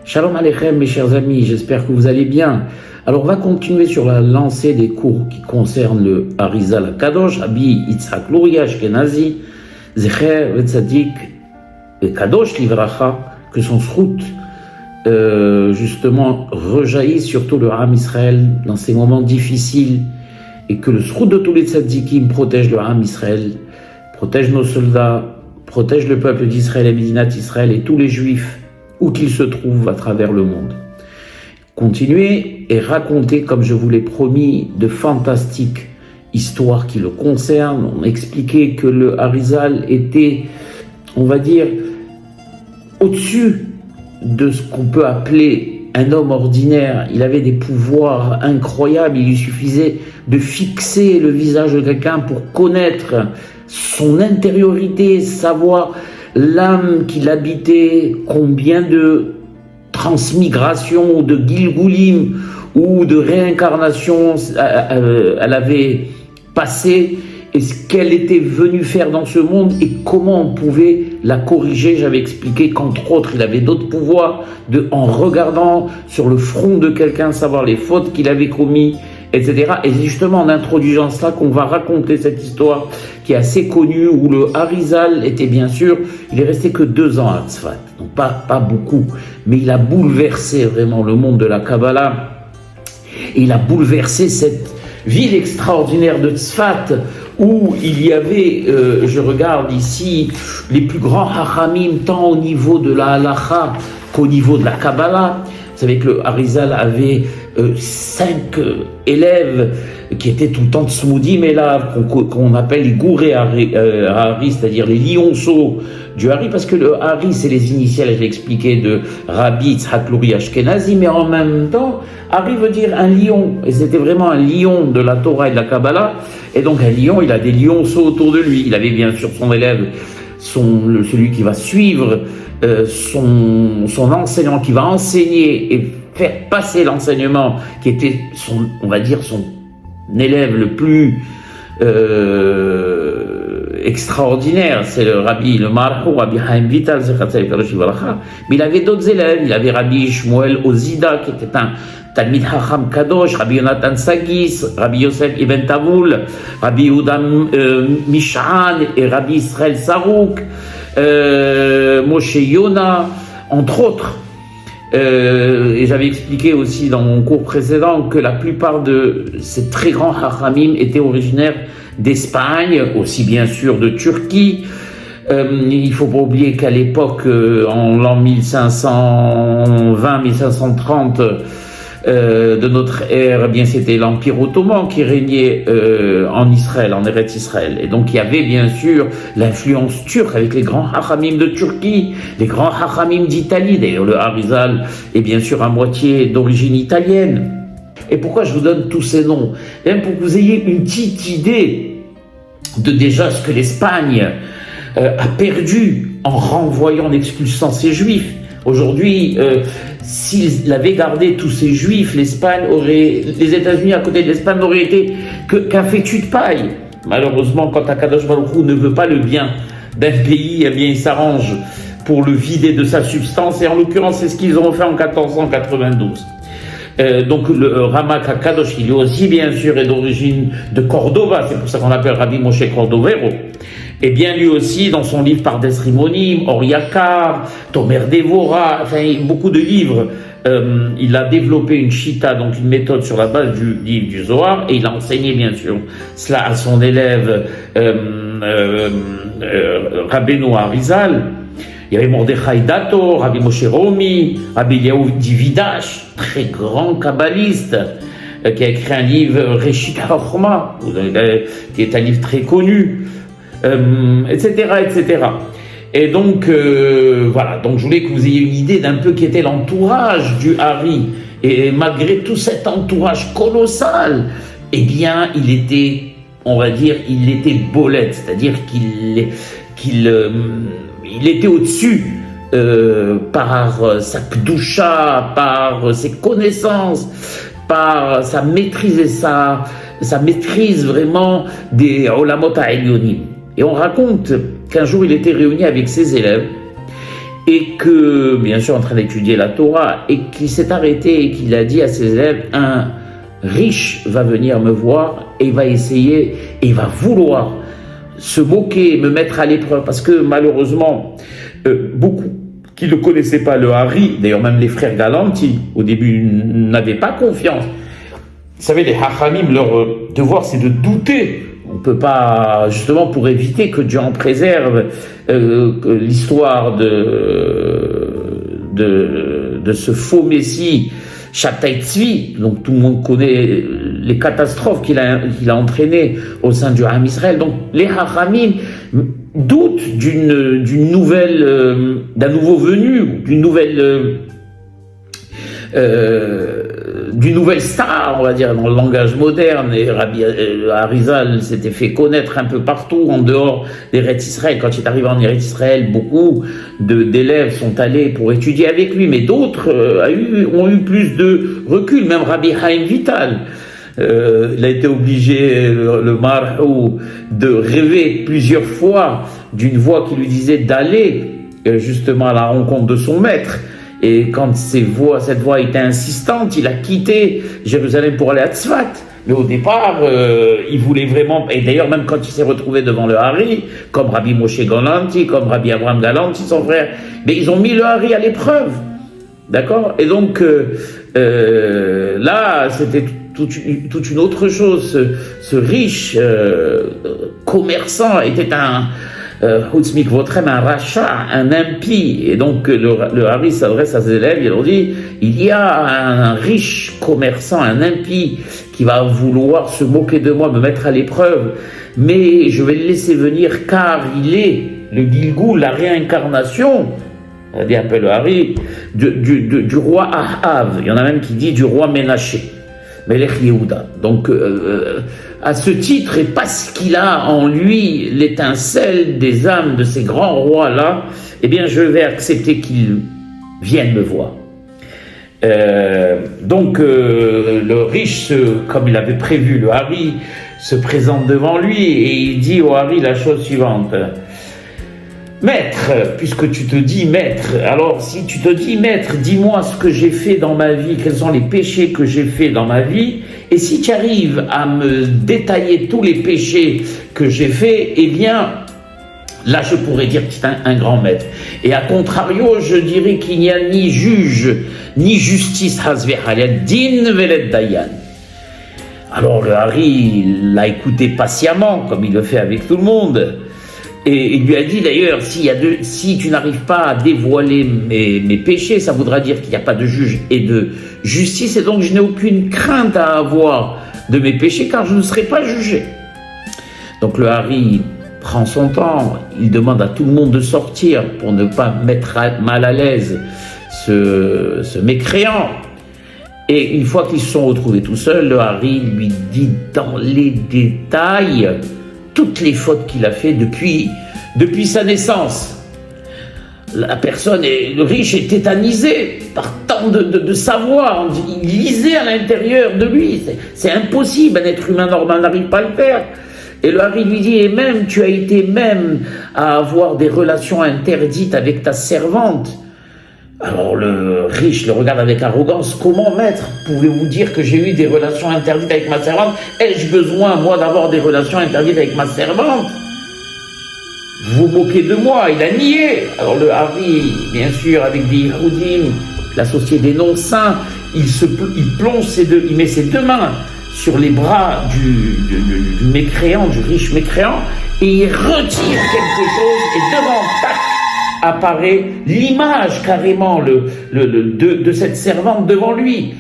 Shalom Aleichem, mes chers amis, j'espère que vous allez bien. Alors, on va continuer sur la lancée des cours qui concernent le Arizal Kadosh, Rabbi Yitzhak Luria Ashkenazi, Zecher Vetzadik Kadosh Livracha, que son srout justement rejaillit sur tout le Ham Israël dans ces moments difficiles, et que le srout de tous les tzadikim protège le Ham Israël, protège nos soldats, protège le peuple d'Israël et Médinat Israël et tous les juifs où qu'ils se trouvent à travers le monde. Continuer et raconter, comme je vous l'ai promis, de fantastiques histoires qui le concernent. On expliquait que le Arizal était, on va dire, au-dessus de ce qu'on peut appeler un homme ordinaire. Il avait des pouvoirs incroyables, il lui suffisait de fixer le visage de quelqu'un pour connaître son intériorité, savoir l'âme qu'il habitait, combien de transmigration, de Gilgulim ou de réincarnation elle avait passé, et ce qu'elle était venue faire dans ce monde et comment on pouvait la corriger. J'avais expliqué qu'entre autres, il avait d'autres pouvoirs en regardant sur le front de quelqu'un, savoir les fautes qu'il avait commises, etc. Et c'est justement en introduisant cela qu'on va raconter cette histoire qui est assez connue, où le Arizal était bien sûr, il est resté que 2 ans à Tzfat, donc pas beaucoup, mais il a bouleversé vraiment le monde de la Kabbalah, et il a bouleversé cette ville extraordinaire de Tzfat, où il y avait, je regarde ici, les plus grands hachamim, tant au niveau de la halacha qu'au niveau de la Kabbalah. Vous savez que le Arizal avait 5 élèves qui étaient tout le temps tsmoudim, mais là, qu'on appelle les gouré Hari, c'est-à-dire les lionceaux du Hari, parce que le Hari, c'est les initiales, je l'ai expliqué, de Rabbi Yitzhak Luria Ashkenazi, mais en même temps, Hari veut dire un lion, et c'était vraiment un lion de la Torah et de la Kabbalah, et donc un lion, il a des lionceaux autour de lui. Il avait bien sûr son élève, celui qui va suivre son enseignant, qui va enseigner et faire passer l'enseignement, qui était on va dire son élève le plus extraordinaire, c'est le Marhou, Rabbi Chaim Vital, mais il avait d'autres élèves. Il avait Rabbi Shmuel Ozida, qui était un Talmid Hacham Kadosh, Rabbi Yonatan Sagis, Rabbi Yosef Ibn Tavoul, Rabbi Yehuda Mish'an et Rabbi Israël Sarouk, Moshe Yona, entre autres. Et j'avais expliqué aussi dans mon cours précédent que la plupart de ces très grands hachamim étaient originaires d'Espagne, aussi bien sûr de Turquie. Il ne faut pas oublier qu'à l'époque, en l'an 1520-1530 de notre ère, eh bien c'était l'Empire ottoman qui régnait en Israël, en Eretz Israël. Et donc il y avait bien sûr l'influence turque avec les grands hachamim de Turquie, les grands hachamim d'Italie. D'ailleurs le Arizal est bien sûr à moitié d'origine italienne. Et pourquoi je vous donne tous ces noms? Bien pour que vous ayez une petite idée de déjà ce que l'Espagne a perdu en renvoyant, en expulsant ces juifs. Aujourd'hui, s'ils avaient gardé tous ces juifs, les États-Unis à côté de l'Espagne n'auraient été qu'un fétu de paille. Malheureusement, quand Akadosh Baruch Hu ne veut pas le bien d'un pays, eh bien il s'arrange pour le vider de sa substance, et en l'occurrence c'est ce qu'ils ont fait en 1492. Donc le Ramak HaKadosh, il est aussi bien sûr est d'origine de Cordova, c'est pour ça qu'on l'appelle Rabbi Moshe Cordovero. Et bien lui aussi, dans son livre Pardes Rimonim, Or Yakar, Tomer Devora, enfin beaucoup de livres, il a développé une shita, donc une méthode sur la base du livre du Zohar, et il a enseigné bien sûr cela à son élève Rabbeinu Arizal. Il y avait Mordechai Dato, Rabbi Moshe Romi, Rabbi Eliyahu Dividash, très grand kabbaliste, qui a écrit un livre Reshit HaChokhma, qui est un livre très connu, etc., etc. Et donc, voilà, donc je voulais que vous ayez une idée d'un peu qui était l'entourage du Hari. Et malgré tout cet entourage colossal, eh bien, il était, on va dire, il était bolette, c'est-à-dire qu'il était au-dessus par sa kdusha, par ses connaissances, par sa maîtrise et sa maîtrise vraiment des olamot ha'elyonim. Et on raconte qu'un jour il était réuni avec ses élèves et que, bien sûr, en train d'étudier la Torah, et qu'il s'est arrêté et qu'il a dit à ses élèves, un riche va venir me voir et il va essayer, et il va vouloir se moquer, me mettre à l'épreuve, parce que malheureusement, beaucoup qui ne connaissaient pas le Hari, d'ailleurs même les frères Galanti, au début, n'avaient pas confiance. Vous savez, les Hachamim, leur devoir, c'est de douter. On ne peut pas, justement, pour éviter que Dieu en préserve, l'histoire de ce faux Messie, Shabtai Tzvi, donc tout le monde connaît les catastrophes qu'il a entraînées au sein du Ham Israël. Donc les Hachamim doutent d'une nouvelle, d'un nouveau venu, d'une nouvelle star, on va dire, dans le langage moderne. Et Rabbi Arizal s'était fait connaître un peu partout en dehors d'Eretz Israël. Quand il est arrivé en Eretz Israël, beaucoup d'élèves sont allés pour étudier avec lui, mais d'autres ont eu plus de recul. Même Rabbi Chaim Vital, il a été obligé, le Marhou, de rêver plusieurs fois d'une voix qui lui disait d'aller justement à la rencontre de son maître. Et quand cette voix était insistante, il a quitté Jérusalem pour aller à Tzfat. Mais au départ, il voulait vraiment, et d'ailleurs même quand il s'est retrouvé devant le Hari, comme Rabbi Moshe Galanti, comme Rabbi Abraham Galanti, son frère, mais ils ont mis le Hari à l'épreuve. D'accord? Et donc, là, c'était toute une autre chose. Ce riche commerçant était un rachat, un impie. Et donc le Hari s'adresse à ses élèves, il leur dit, il y a un riche commerçant, un impie qui va vouloir se moquer de moi, me mettre à l'épreuve, mais je vais le laisser venir car il est le Gilgoul, la réincarnation, on dit un peu le Hari, du roi Ahav. Il y en a même qui dit du roi Ménaché, Melech Yehuda. Donc à ce titre, et parce qu'il a en lui l'étincelle des âmes de ces grands rois-là, eh bien je vais accepter qu'il vienne me voir. Donc le riche, comme il avait prévu, le Hari, se présente devant lui et il dit au Hari la chose suivante. Maître, puisque tu te dis maître, alors si tu te dis maître, dis-moi ce que j'ai fait dans ma vie, quels sont les péchés que j'ai fait dans ma vie, et si tu arrives à me détailler tous les péchés que j'ai fait, eh bien, là je pourrais dire que tu es un grand maître. Et à contrario, je dirais qu'il n'y a ni juge, ni justice, din velet dayan. Alors le Hari l'a écouté patiemment, comme il le fait avec tout le monde. Et il lui a dit d'ailleurs, si tu n'arrives pas à dévoiler mes péchés, ça voudra dire qu'il n'y a pas de juge et de justice, et donc je n'ai aucune crainte à avoir de mes péchés, car je ne serai pas jugé. Donc le Hari prend son temps, il demande à tout le monde de sortir pour ne pas mettre mal à l'aise ce mécréant. Et une fois qu'ils se sont retrouvés tout seuls, le Hari lui dit dans les détails toutes les fautes qu'il a fait depuis sa naissance. La personne, le riche, est tétanisé par tant de savoir. Il lisait à l'intérieur de lui. C'est impossible, un être humain normal n'arrive pas à le faire. Et le Hari lui dit, et même, tu as été même à avoir des relations interdites avec ta servante. Alors le riche le regarde avec arrogance. Comment, maître, pouvez-vous dire que j'ai eu des relations interdites avec ma servante? Ai-je besoin, moi, d'avoir des relations interdites avec ma servante? Vous vous moquez de moi, il a nié. Alors le Hari, bien sûr, avec des Yehudim, l'associé des non-saints, il met ses deux mains sur les bras du mécréant, du riche mécréant, et il retire quelque chose, et devant, tac, apparaît l'image carrément de cette servante devant lui.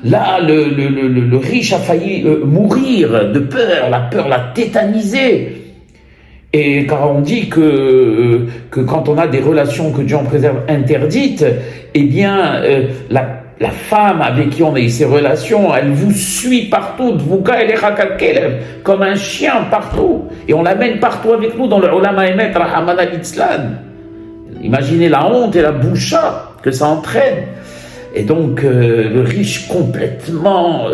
Là, le riche a failli mourir de peur, la peur l'a tétanisé. Et car on dit que quand on a des relations que Dieu en préserve interdites, eh bien, la femme avec qui on a eu ces relations, elle vous suit partout, comme un chien partout. Et on l'amène partout avec nous dans le Olam Haemet, Rahaman al-Itzlan. Imaginez la honte et la boucha que ça entraîne. Et donc, le riche complètement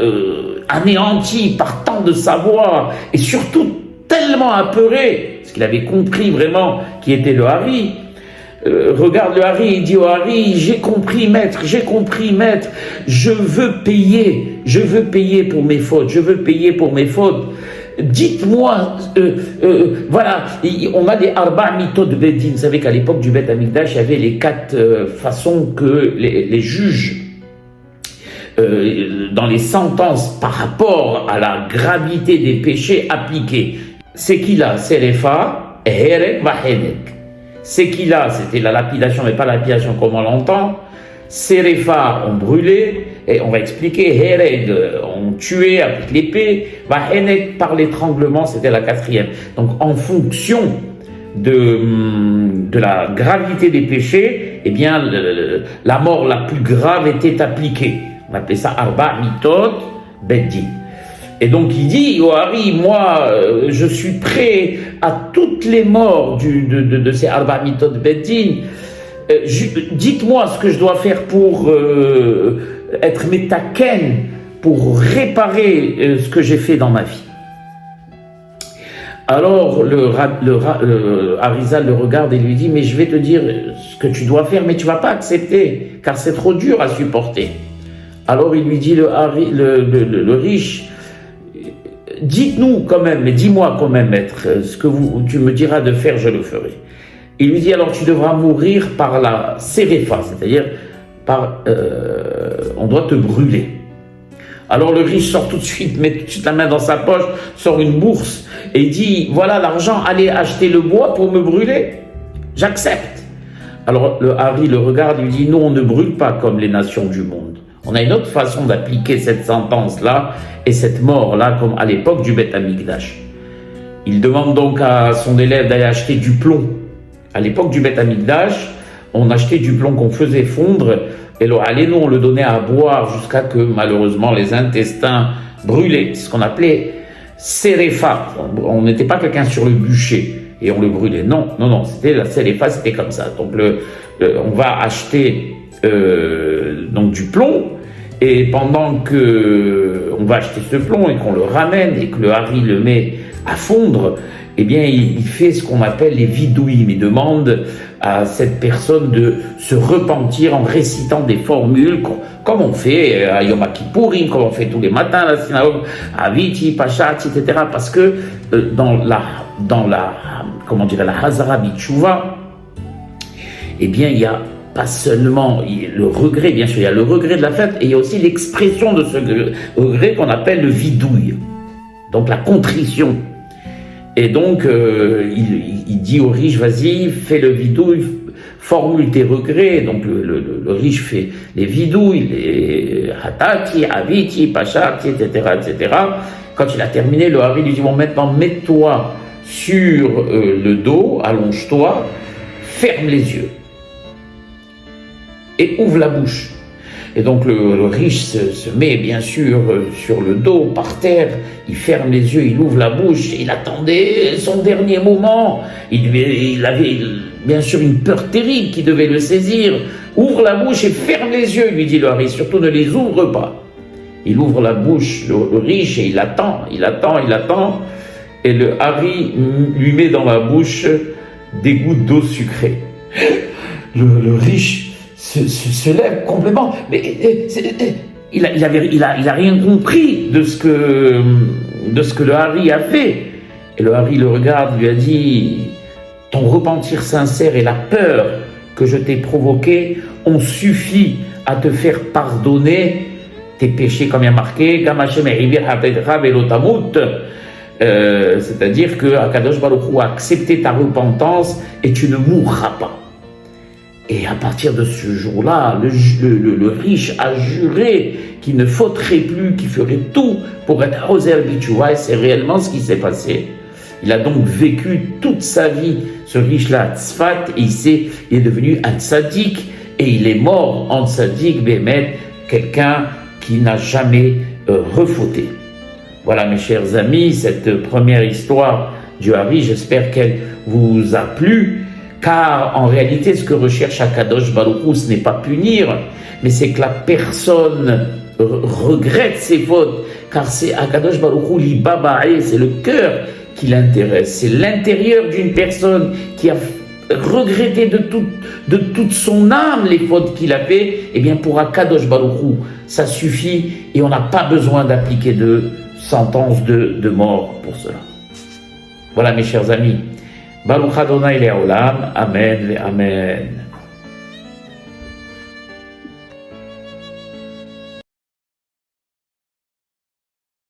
anéanti par tant de savoir, et surtout tellement apeuré, parce qu'il avait compris vraiment qui était le Hari, regarde le Hari, il dit au Hari, j'ai compris maître, je veux payer pour mes fautes, dites-moi, voilà, on a des arba mitot de Bedin, vous savez qu'à l'époque du Bet Amikdash, il y avait les 4 façons que les juges, dans les sentences par rapport à la gravité des péchés appliqués. C'est qu'il a Serefa, Herek, Vahenek. C'est qu'il a, c'était la lapidation, mais pas la lapidation comme on l'entend. Serefa, on brûlait, et on va expliquer, Hereg, on tuait avec l'épée, Vahenek, par l'étranglement, c'était la 4e. Donc en fonction de la gravité des péchés, eh bien, la mort la plus grave était appliquée. On appelait ça Arba Mitot Beddin. Et donc il dit, oh Hari, moi, je suis prêt à toutes les morts de ces Arba Mitot Beddin. Dites-moi ce que je dois faire pour être métaken, pour réparer ce que j'ai fait dans ma vie. Alors le Harizal le regarde et lui dit, mais je vais te dire ce que tu dois faire, mais tu ne vas pas accepter, car c'est trop dur à supporter. Alors il lui dit, le riche, dites-nous quand même, mais dis-moi quand même, maître, ce que tu me diras de faire, je le ferai. Il lui dit, alors tu devras mourir par la séréfa, c'est-à-dire on doit te brûler. Alors le riche sort tout de suite, met tout de suite la main dans sa poche, sort une bourse et dit, voilà l'argent, allez acheter le bois pour me brûler. J'accepte. Alors le Hari le regarde et lui dit, nous on ne brûle pas comme les nations du monde. On a une autre façon d'appliquer cette sentence-là et cette mort-là, comme à l'époque du Bet Amikdash. Il demande donc à son élève d'aller acheter du plomb. À l'époque du Bet Amikdash, on achetait du plomb qu'on faisait fondre, et nous on le donnait à boire jusqu'à que malheureusement les intestins brûlaient. C'est ce qu'on appelait séréfa. On n'était pas quelqu'un sur le bûcher et on le brûlait. Non, c'était la séréfa, c'était comme ça. Donc on va acheter donc du plomb, et pendant que on va acheter ce plomb et qu'on le ramène et que le Hari le met à fondre, eh bien il fait ce qu'on appelle les vidouim. Il demande à cette personne de se repentir en récitant des formules comme on fait à Yom Kippourim, comme on fait tous les matins à la synagogue, à Viti, Pachat, etc. Parce que dans la comment dire, la Hazara Bitshuva, eh bien il y a pas seulement le regret, bien sûr, il y a le regret de la fête, et il y a aussi l'expression de ce regret qu'on appelle le vidouille, donc la contrition. Et donc, il dit au riche, vas-y, fais le vidouille, formule tes regrets. Donc, le riche fait les vidouilles, les hatati, aviti, pachati, etc. Quand il a terminé, le Hari lui dit, bon, maintenant, mets-toi sur le dos, allonge-toi, ferme les yeux et ouvre la bouche. Et donc le riche se met bien sûr sur le dos, par terre, il ferme les yeux, il ouvre la bouche, il attendait son dernier moment, il avait bien sûr une peur terrible qui devait le saisir. Ouvre la bouche et ferme les yeux, lui dit le Hari, surtout ne les ouvre pas. Il ouvre la bouche, le riche, et il attend, et le Hari lui met dans la bouche des gouttes d'eau sucrée. Le riche se lève complètement, mais il a rien compris de ce que le Hari a fait. Et le Hari le regarde, lui a dit, ton repentir sincère et la peur que je t'ai provoqué ont suffi à te faire pardonner tes péchés, comme il y a marqué, c'est-à-dire que Akadosh Baruch Hu a accepté ta repentance et tu ne mourras pas. Et à partir de ce jour-là, le riche a juré qu'il ne fauterait plus, qu'il ferait tout pour être Oser Bichouva, et c'est réellement ce qui s'est passé. Il a donc vécu toute sa vie, ce riche-là, à Tzfat, et il est devenu un tzaddik, et il est mort en tzaddik, Bémet, quelqu'un qui n'a jamais refauté. Voilà mes chers amis, cette première histoire du Hari, j'espère qu'elle vous a plu. Car en réalité, ce que recherche Akadosh Baruch Hu, ce n'est pas punir, mais c'est que la personne regrette ses fautes. Car c'est Akadosh Baruch Hu l'Ibabae, c'est le cœur qui l'intéresse. C'est l'intérieur d'une personne qui a regretter de toute son âme les fautes qu'il a fait, eh bien pour Akadosh Baruch Hu, ça suffit et on n'a pas besoin d'appliquer de sentence de mort pour cela. Voilà mes chers amis. Baruch Adonai Le'olam. Amen ve Amen.